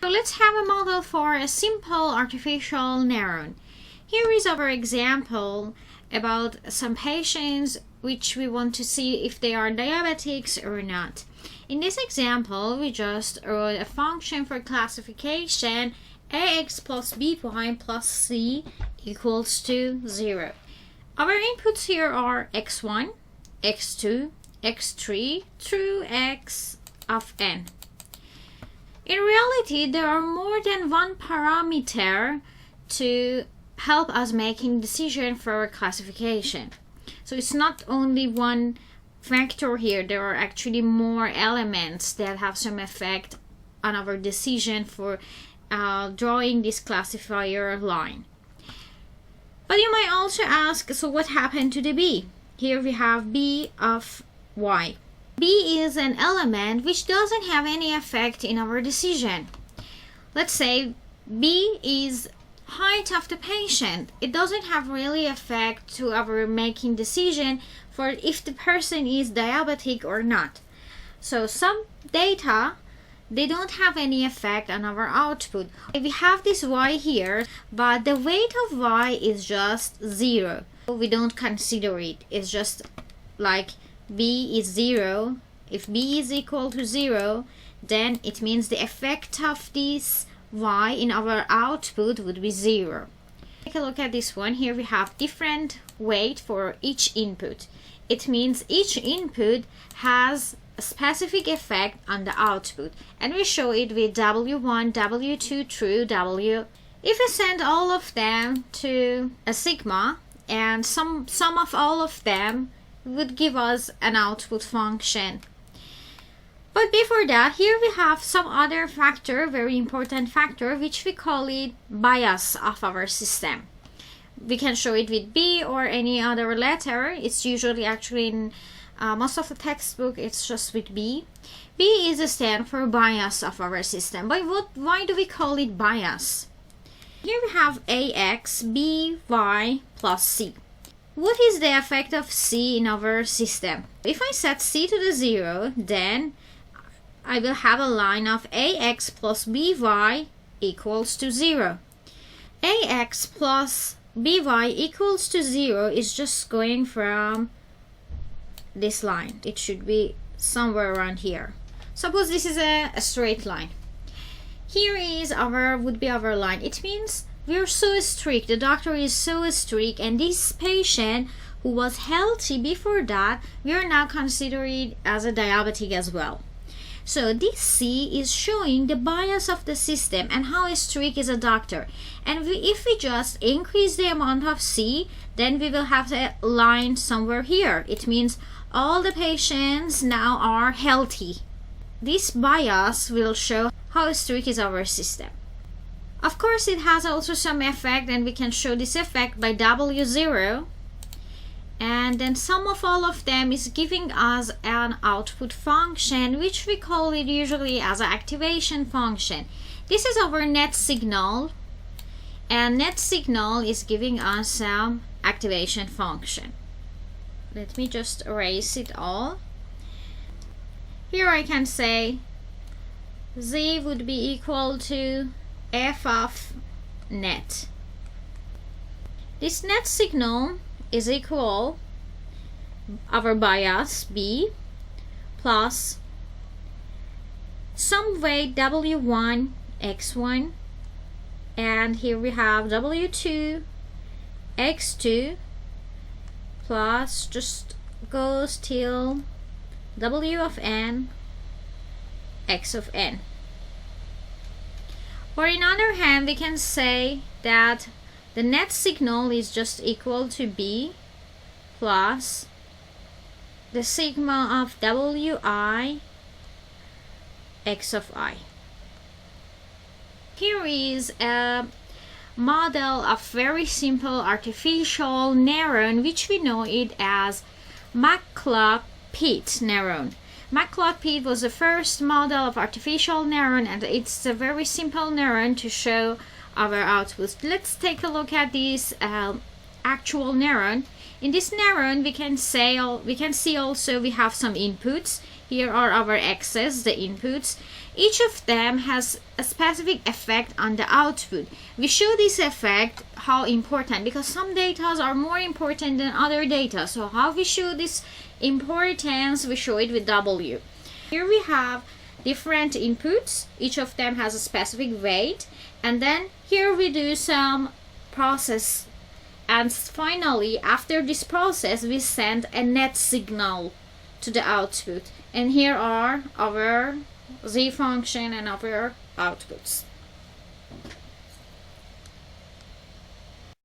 So let's have a model for a simple artificial neuron. Here is our example about some patients which we want to see if they are diabetics or not. In this example, we just wrote a function for classification ax plus by plus c equals to 0. Our inputs here are x1, x2, x3 through x of n. In reality, there are more than one parameter to help us making decision for our classification. So it's not only one factor here, there are actually more elements that have some effect on our decision for drawing this classifier line. But you might also ask, so what happened to the b? Here we have b of y. b is an element which doesn't have any effect in our decision. Let's say b is height of the patient. It doesn't have really effect to our making decision for if the person is diabetic or not. So some data, they don't have any effect on our output. We have this y here, but the weight of y is just 0. We don't consider it. It's just like b is 0. If b is equal to 0, then it means the effect of this y in our output would be 0. Take a look at this one. Here we have different weight for each input. It means each input has a specific effect on the output, and we show it with w1, w2 through w. If we send all of them to a sigma and sum of all of them would give us an output function. But before that, here we have some other factor, very important factor, which we call it bias of our system. We can show it with B or any other letter. It's usually actually in most of the textbook, it's just with B. B is a stand for bias of our system. But why do we call it bias? Here we have AX, B, Y plus C. What is the effect of C in our system? If I set C to the 0, then I will have a line of ax plus by equals to 0. Ax plus by equals to 0 is just going from this line. It should be somewhere around here. Suppose this is a straight line. Here is would be our line. It means we're so strict. The doctor is so strict, and this patient who was healthy before that, we are now considering as a diabetic as well. So this C is showing the bias of the system and how strict is a doctor. And if we just increase the amount of C, then we will have a line somewhere here. It means all the patients now are healthy. This bias will show how strict is our system. Of course, it has also some effect, and we can show this effect by W0. And then sum of all of them is giving us an output function, which we call it usually as an activation function. This is our net signal, and net signal is giving us some activation function. Let me just erase it all. Here I can say Z would be equal to f of net. This net signal is equal our bias B plus some weight W1 X1, and here we have W2 X2 plus just goes till W of n X of n. Or in other hand, we can say that the net signal is just equal to B plus the sigma of Wi X of I. Here is a model of very simple artificial neuron, which we know it as Matlab neuron. Matlab was the first model of artificial neuron, and it's a very simple neuron to show our outputs. Let's take a look at this actual neuron. In this neuron, we can see also we have some inputs. Here are our x's, the inputs. each of them has a specific effect on the output. We show this effect how important, because some data are more important than other data. So how we show this importance? We show it with W. Here we have different inputs. Each of them has a specific weight, and then here we do some process, and finally after this process we send a net signal to the output, and here are our z function and our outputs.